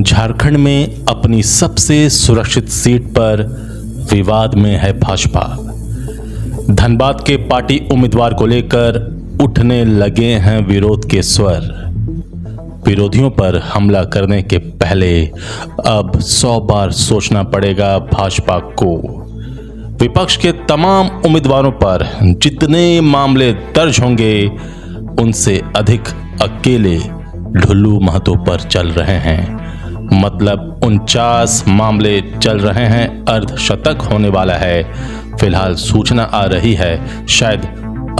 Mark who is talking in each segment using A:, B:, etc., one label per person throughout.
A: झारखंड में अपनी सबसे सुरक्षित सीट पर विवाद में है भाजपा। धनबाद के पार्टी उम्मीदवार को लेकर उठने लगे हैं विरोध के स्वर। विरोधियों पर हमला करने के पहले अब 100 बार सोचना पड़ेगा भाजपा को। विपक्ष के तमाम उम्मीदवारों पर जितने मामले दर्ज होंगे उनसे अधिक अकेले ढुल्लू महतो पर चल रहे हैं। मतलब 49 मामले चल रहे हैं, अर्धशतक होने वाला है। फिलहाल सूचना आ रही है शायद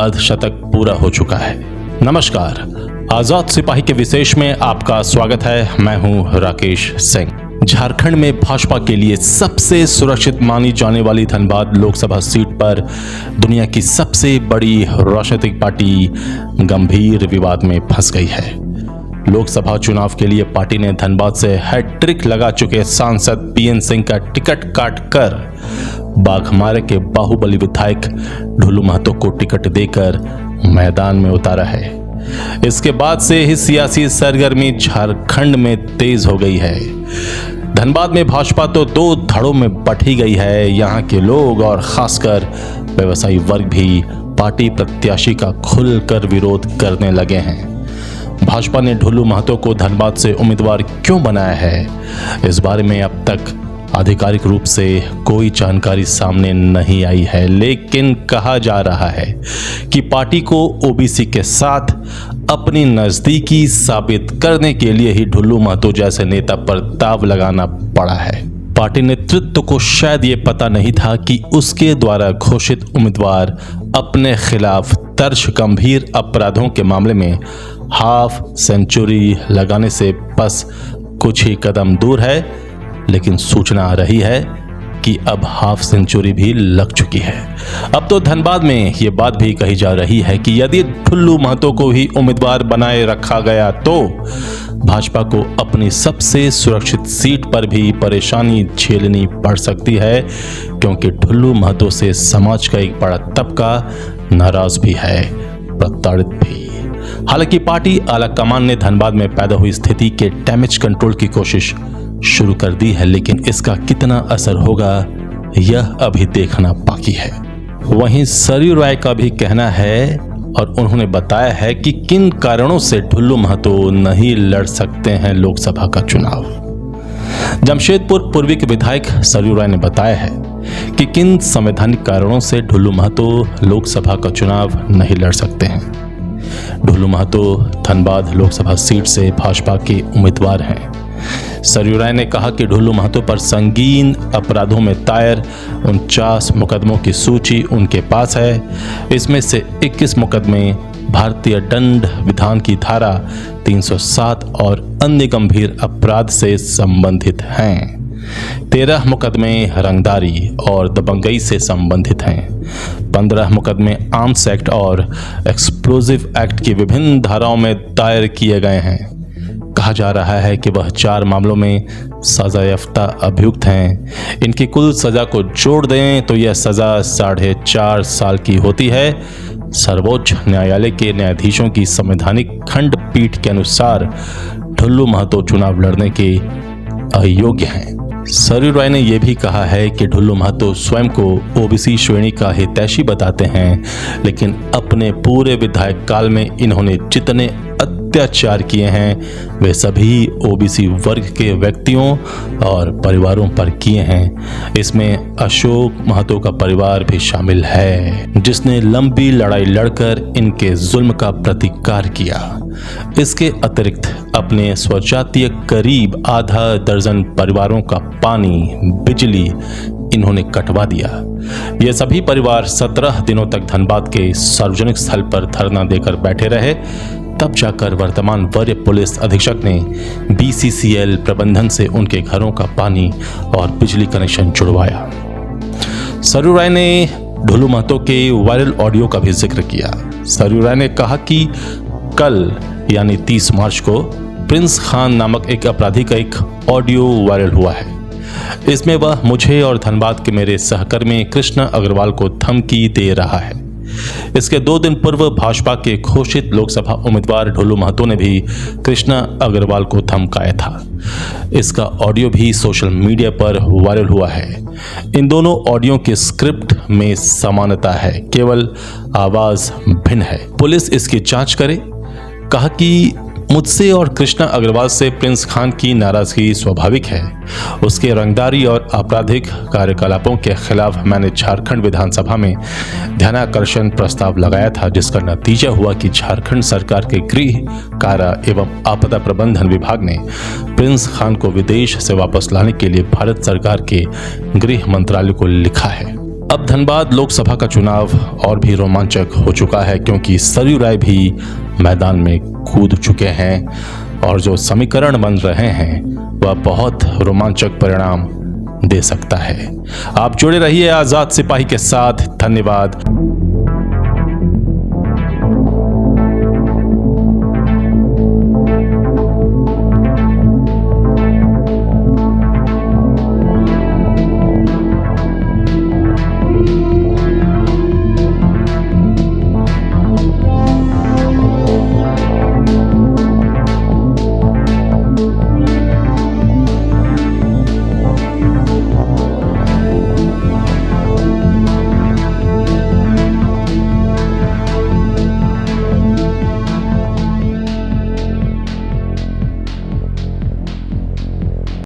A: अर्धशतक पूरा हो चुका है। नमस्कार, आजाद सिपाही के विशेष में आपका स्वागत है। मैं हूं राकेश सिंह। झारखंड में भाजपा के लिए सबसे सुरक्षित मानी जाने वाली धनबाद लोकसभा सीट पर दुनिया की सबसे बड़ी राजनीतिक पार्टी गंभीर विवाद में फंस गई है। लोकसभा चुनाव के लिए पार्टी ने धनबाद से हैट्रिक लगा चुके सांसद पीएन सिंह का टिकट काटकर बाघमारे के बाहुबली विधायक ढुल्लू महतो को टिकट देकर मैदान में उतारा है। इसके बाद से ही सियासी सरगर्मी झारखंड में तेज हो गई है। धनबाद में भाजपा तो 2 धड़ों में बंटी गई है। यहाँ के लोग और खासकर व्यवसायी वर्ग भी पार्टी प्रत्याशी का खुलकर विरोध करने लगे हैं। भाजपा ने ढुल्लू महतो को धनबाद से उम्मीदवार क्यों बनाया है, इस बारे में अब तक आधिकारिक रूप से कोई जानकारी सामने नहीं आई है, लेकिन कहा जा रहा है कि पार्टी को ओबीसी के साथ अपनी नजदीकी साबित करने के लिए ही ढुल्लू महतो जैसे नेता पर दाव लगाना पड़ा है। पार्टी नेतृत्व को शायद ये पता नहीं था कि उसके द्वारा घोषित उम्मीदवार अपने खिलाफ दर्ज गंभीर अपराधों के मामले में हाफ सेंचुरी लगाने से बस कुछ ही कदम दूर है। लेकिन सूचना आ रही है कि अब हाफ सेंचुरी भी लग चुकी है। अब तो धनबाद में ये बात भी कही जा रही है कि यदि ढुल्लू महतो को ही उम्मीदवार बनाए रखा गया तो भाजपा को अपनी सबसे सुरक्षित सीट पर भी परेशानी झेलनी पड़ सकती है, क्योंकि ढुल्लू महतो से समाज का एक बड़ा तबका नाराज भी है, प्रताड़ित भी। हालांकि पार्टी आला कमान ने धनबाद में पैदा हुई स्थिति के डैमेज कंट्रोल की कोशिश शुरू कर दी है, लेकिन इसका कितना असर होगा यह अभी देखना बाकी है। वहीं सरयू राय का भी कहना है और उन्होंने बताया है कि किन कारणों से ढुल्लू महतो नहीं लड़ सकते हैं लोकसभा का चुनाव। जमशेदपुर पूर्वी के विधायक सरयू राय ने बताया है कि किन संवैधानिक कारणों से ढुल्लू महतो लोकसभा का चुनाव नहीं लड़ सकते हैं। ढुल्लू महतो धनबाद लोकसभा सीट से भाजपा के उम्मीदवार हैं। सरयू राय ने कहा कि ढुल्लू महतो पर संगीन अपराधों में दायर 49 मुकदमों की सूची उनके पास है। इसमें से 21 मुकदमे भारतीय दंड विधान की धारा 307 और अन्य गंभीर अपराध से संबंधित हैं। 13 मुकदमे रंगदारी और दबंगई से संबंधित हैं। 15 मुकदमे आर्म्स एक्ट और एक्सप्लोजिव एक्ट की विभिन्न धाराओं में दायर किए गए हैं। कहा जा रहा है कि वह 4 मामलों में सजा याफ्ता अभियुक्त हैं। इनकी कुल सजा को जोड़ दें तो यह सजा 4.5 साल की होती है। सर्वोच्च न्यायालय के न्यायाधीशों की संवैधानिक खंडपीठ के अनुसार ढुल्लू महतो चुनाव लड़ने के अयोग्य हैं। सरयू राय ने यह भी कहा है कि ढुल्लू महतो स्वयं को ओबीसी श्रेणी का हितैषी बताते हैं, लेकिन अपने पूरे विधायक काल में इन्होंने जितने अत्याचार किए हैं वे सभी ओबीसी वर्ग के व्यक्तियों और परिवारों पर किए हैं। इसमें अशोक महतो का परिवार भी शामिल है, जिसने लंबी लड़ाई लड़कर इनके जुल्म का प्रतिकार किया। इसके अतिरिक्त अपने स्वजातीय करीब आधा दर्जन परिवारों का पानी, बिजली इन्होंने कटवा दिया। ये सभी परिवार 17 दिनों तक धनबाद के सार्वजनिक स्थल पर धरना देकर बैठे रहे। तब जाकर वर्तमान वरीय पुलिस अधीक्षक ने बीसीसीएल प्रबंधन से उनके घरों का पानी और बिजली कनेक्शन जुड़वाया। सरयू राय ने ढुल्लू महतो के वायरल ऑडियो का भी जिक्र किया। सरयू राय ने कहा कि कल यानी 30 मार्च को प्रिंस खान नामक एक अपराधी का एक ऑडियो वायरल हुआ है। इसमें वह मुझे और धनबाद के मेरे सहकर्मी कृष्ण अग्रवाल को धमकी दे रहा है। इसके 2 दिन पूर्व भाजपा के घोषित लोकसभा उम्मीदवार ढोलू महतो ने भी कृष्णा अग्रवाल को धमकाया था। इसका ऑडियो भी सोशल मीडिया पर वायरल हुआ है। इन दोनों ऑडियो के स्क्रिप्ट में समानता है, केवल आवाज भिन्न है। पुलिस इसकी जांच करे। कहा कि मुझसे और कृष्णा अग्रवाल से प्रिंस खान की नाराजगी स्वाभाविक है। उसके रंगदारी और आपराधिक कार्यकलापों के खिलाफ मैंने झारखंड विधानसभा में ध्यानाकर्षण प्रस्ताव लगाया था, जिसका नतीजा हुआ कि झारखंड सरकार के गृह कारा एवं आपदा प्रबंधन विभाग ने प्रिंस खान को विदेश से वापस लाने के लिए भारत सरकार के गृह मंत्रालय को लिखा है। अब धनबाद लोकसभा का चुनाव और भी रोमांचक हो चुका है, क्योंकि सरयू राय भी मैदान में कूद चुके हैं और जो समीकरण बन रहे हैं वह बहुत रोमांचक परिणाम दे सकता है। आप जुड़े रहिए आजाद सिपाही के साथ। धन्यवाद।